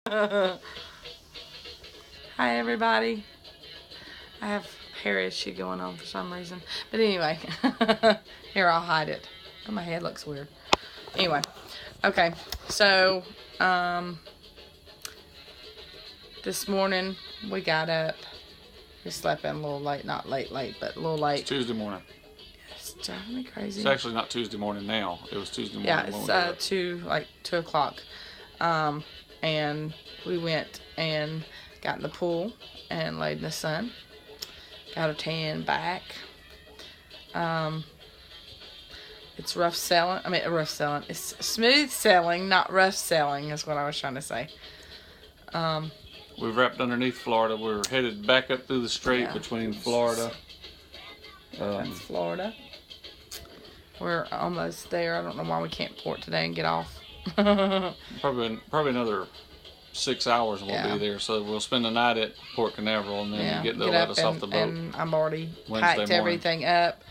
Hi, everybody. I have hair issue going on for some reason. But anyway, here, I'll hide it. Oh, my head looks weird. Anyway, okay. So, this morning we got up. We slept in a little late. Not late, but a little late. It's Tuesday morning. It's driving me crazy. It's actually not Tuesday morning now. It was Tuesday morning. Yeah, it's 2 o'clock. And we went and got in the pool and laid in the sun. Got a tan back. It's rough selling. Rough selling. It's smooth selling, not rough selling, is what I was trying to say. We've wrapped underneath Florida. We're headed back up through the strait between Florida. That's Florida. We're almost there. I don't know why we can't port today and get off. Probably another 6 hours we'll be there. So we'll spend the night at Port Canaveral and then they'll let us off the boat. And I'm already Wednesday packed morning. everything up,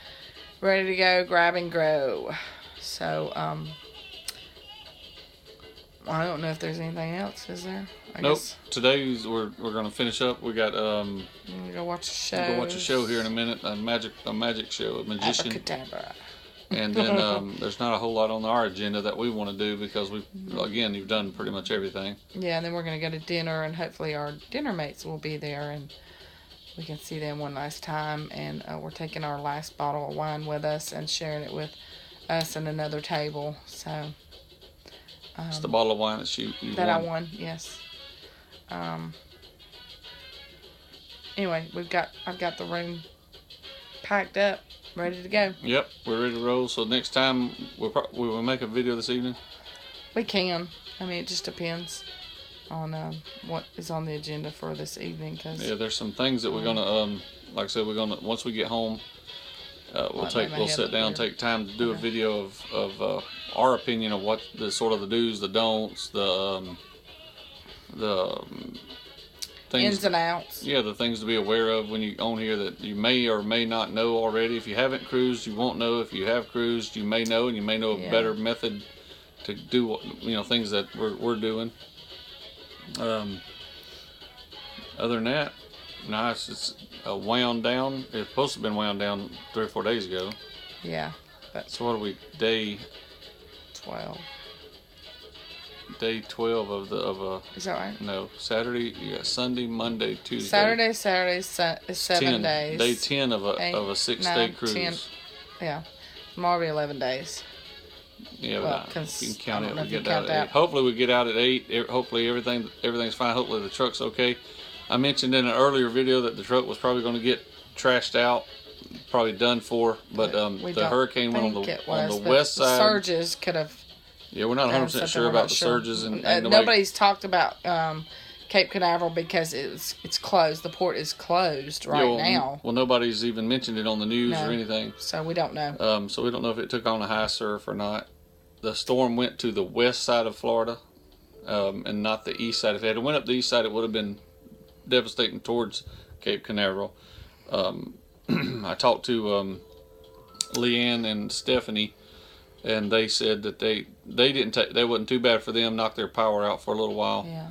ready to go, grab and go. So, I don't know if there's anything else, is there? I guess. Today's we're gonna finish up. We got I'm gonna go watch a show. We'll go watch a show here in a minute. A magic show, a magician. Abracadabra. And then there's not a whole lot on our agenda that we want to do because you've done pretty much everything. Yeah, and then we're gonna go to dinner, and hopefully our dinner mates will be there, and we can see them one last time. And we're taking our last bottle of wine with us and sharing it with us and another table. So. It's the bottle of wine that you won. I won, yes. Anyway, I've got the room packed up, ready to go. Yep, we're ready to roll. So next time we will make a video this evening. We can. It just depends on what is on the agenda for this evening. There's some things that we're gonna like I said, once we get home. We'll sit down, take time to do a video of our opinion of what the do's, the don'ts, the things, ins and outs. Yeah, the things to be aware of when you own here that you may or may not know already. If you haven't cruised, you won't know. If you have cruised, you may know, and you may know a better method to do things that we're doing. Other than that. No, it's wound down. It's supposed to have been wound down 3 or 4 days ago. Yeah. So what are we, day 12? Day 12 of Is that right? No, Saturday. You got Sunday, Monday, Tuesday. Saturday is 7 days. Day 10 of a 6-day cruise. 10, yeah, tomorrow will be 11 days. Yeah, well, you can count it. We get out at 8. Hopefully we get out at 8. Hopefully everything's fine. Hopefully the truck's okay. I mentioned in an earlier video that the truck was probably going to get trashed out, probably done for, but the hurricane went on the west side. The surges could have. Yeah, we're not 100% sure about the surges, and nobody's talked about Cape Canaveral because it's closed. The port is closed now. Well, nobody's even mentioned it on the news or anything, so we don't know. So we don't know if it took on a high surf or not. The storm went to the west side of Florida, and not the east side. If it had went up the east side, it would have been devastating towards Cape Canaveral. I talked to Leanne and Stephanie, and they said that they wasn't too bad for them. Knocked their power out for a little while. Yeah.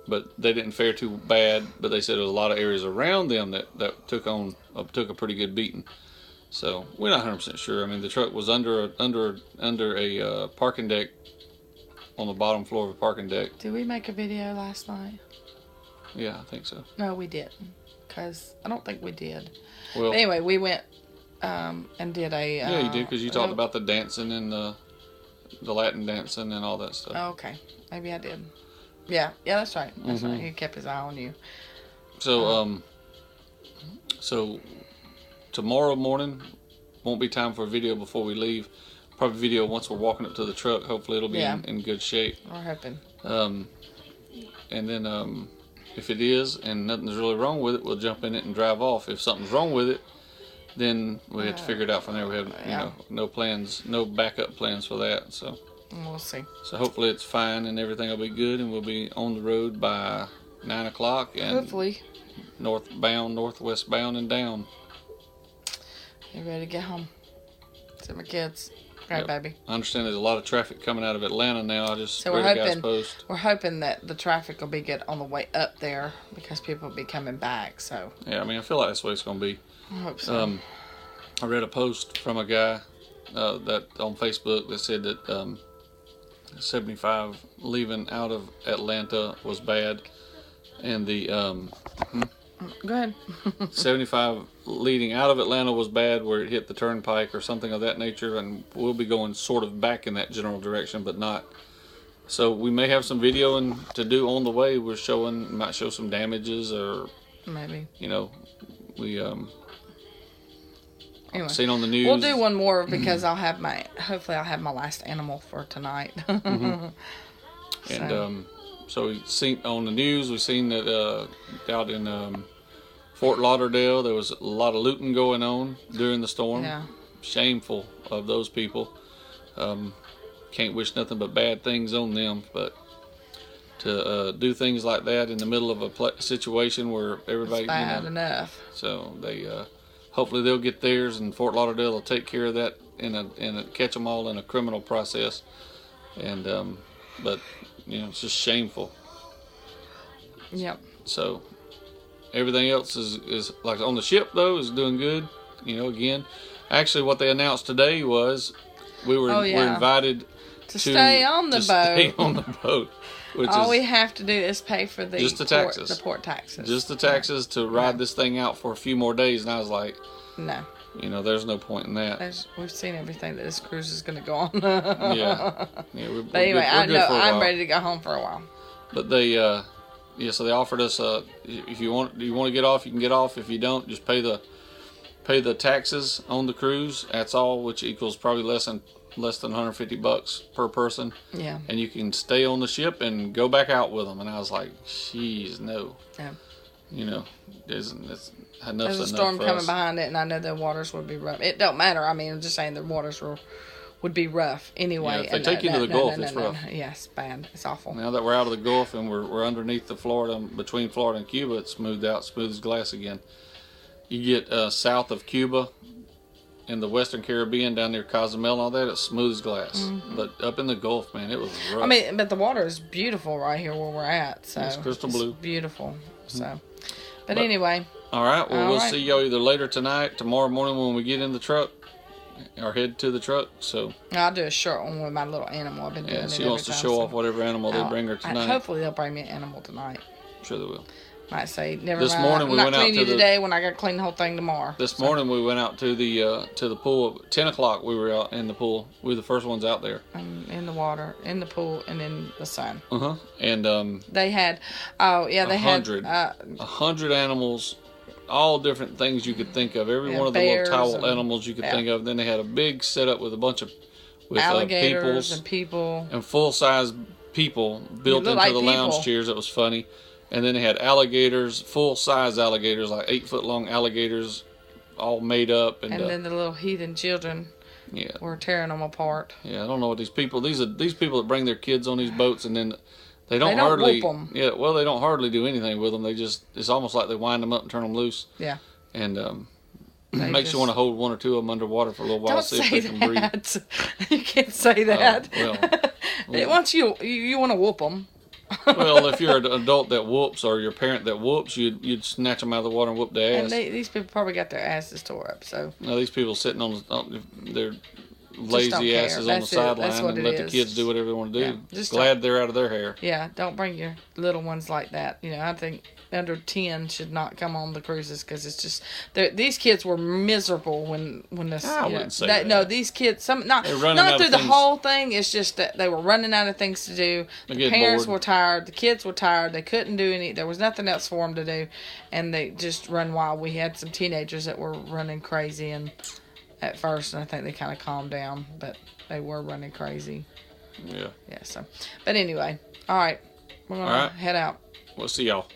But they didn't fare too bad. But they said there was a lot of areas around them that took a pretty good beating. So we're not 100% sure. The truck was under a parking deck, on the bottom floor of a parking deck. Did we make a video last night? Yeah, I think so. No, we didn't, because I don't think we did. Well, but anyway, we went and did a. Yeah, you did, because you talked about the dancing and the Latin dancing and all that stuff. Oh, okay, maybe I did. Yeah, that's right. That's right. He kept his eye on you. So, so tomorrow morning won't be time for a video before we leave. Probably video once we're walking up to the truck. Hopefully, it'll be in good shape. We're hoping. And then. If it is and nothing's really wrong with it, we'll jump in it and drive off. If something's wrong with it, then we have to figure it out from there. We have no plans, no backup plans for that. So we'll see. So hopefully it's fine and everything will be good, and we'll be on the road by 9 o'clock. And hopefully northbound, northwest bound, and down. You ready to get home? See my kids. Okay, Yep. baby. I understand there's a lot of traffic coming out of Atlanta now. I just So read a guy's post. we're hoping that the traffic will be good on the way up there because people will be coming back. So Yeah, I mean, I feel like that's the way it's going to be. I hope so. I read a post from a guy that on Facebook that said that 75 leaving out of Atlanta was bad, and the Go ahead. 75 leading out of Atlanta was bad, where it hit the turnpike or something of that nature, and we'll be going sort of back in that general direction, but not. So we may have some videoing to do on the way. We're might show some damages, or Maybe. you know, we Anyway, seen on the news. we'll do one more because hopefully I'll have my last animal for tonight. And so we seen on the news, we've seen that out in Fort Lauderdale there was a lot of looting going on during the storm. Yeah. Shameful of those people. Can't wish nothing but bad things on them, but to do things like that in the middle of a situation where everybody, It's bad enough. So they hopefully they'll get theirs, and Fort Lauderdale will take care of that catch them all in a criminal process. And but it's just shameful. Yep. So everything else is like on the ship though is doing good. Again, actually what they announced today was we're invited to stay on the boat. Stay on the boat. All we have to do is pay for the taxes. The port taxes. Just the taxes to ride this thing out for a few more days. And I was like, no. There's no point in that. We've seen everything that this cruise is going to go on. Yeah. But anyway, I'm ready to go home for a while. But they, so they offered us, if you want to get off, you can get off. If you don't, just pay the taxes on the cruise. That's all, which equals probably less than $150 per person. Yeah. And you can stay on the ship and go back out with them. And I was like, "Jeez, no." Yeah. There's a storm coming behind it, and I know the waters would be rough. It don't matter. I mean, I'm just saying the waters would be rough anyway. Yeah, if they take you to the Gulf, it's rough. Yes, bad. It's awful. Now that we're out of the Gulf and we're underneath between Florida and Cuba, it's smoothed out, smooth as glass again. You get south of Cuba, in the Western Caribbean, down near Cozumel and all that, it's smooth as glass. Mm-hmm. But up in the Gulf, man, it was rough. I mean, but the water is beautiful right here where we're at. So it's crystal blue. It's beautiful. So, but anyway. All right. Well, we'll see y'all either later tonight, tomorrow morning when we get in the truck, or head to the truck. So I'll do a short one with my little animal. I've been doing it. She wants to show off whatever animal they bring her tonight. Hopefully they'll bring me an animal tonight. I'm sure they will. Might say, never this mind. Morning we went out to today when I got to clean the whole thing tomorrow. This morning we went out to the pool. 10 o'clock we were out in the pool. We were the first ones out there. In the water, in the pool, and in the sun. And they had, they had 100 animals, all different things you could think of. Every one of the little towel animals you could think of. Then they had a big setup with a bunch of alligators people and full size people built into the lounge chairs. It was funny. And then they had alligators, full-size alligators, like 8-foot long alligators, all made up. And then the little heathen children were tearing them apart. Yeah, I don't know what these people that bring their kids on these boats, and then they don't hardly whoop them. Yeah, well, they don't hardly do anything with them. It's almost like they wind them up and turn them loose. Yeah. And makes you want to hold one or two of them underwater for a little while, see if they can breathe. You can't say that. Once you want to whoop them. Well, if you're an adult that whoops or your parent that whoops, you'd snatch them out of the water and whoop their ass. And these people probably got their asses tore up. So now these people sitting on their lazy asses on the sideline and let the kids do whatever they want to do. Yeah, glad they're out of their hair. Yeah, don't bring your little ones like that. I think under 10 should not come on the cruises because it's just these kids were miserable when this. I wouldn't say that. No, these kids not through the whole thing. It's just that they were running out of things to do. The parents were tired. The kids were tired. They couldn't do any. There was nothing else for them to do, and they just run wild. We had some teenagers that were running crazy and. At first, and I think they kind of calmed down, but they were running crazy. Yeah. Yeah. So, but anyway, all right, we're gonna head out. We'll see y'all.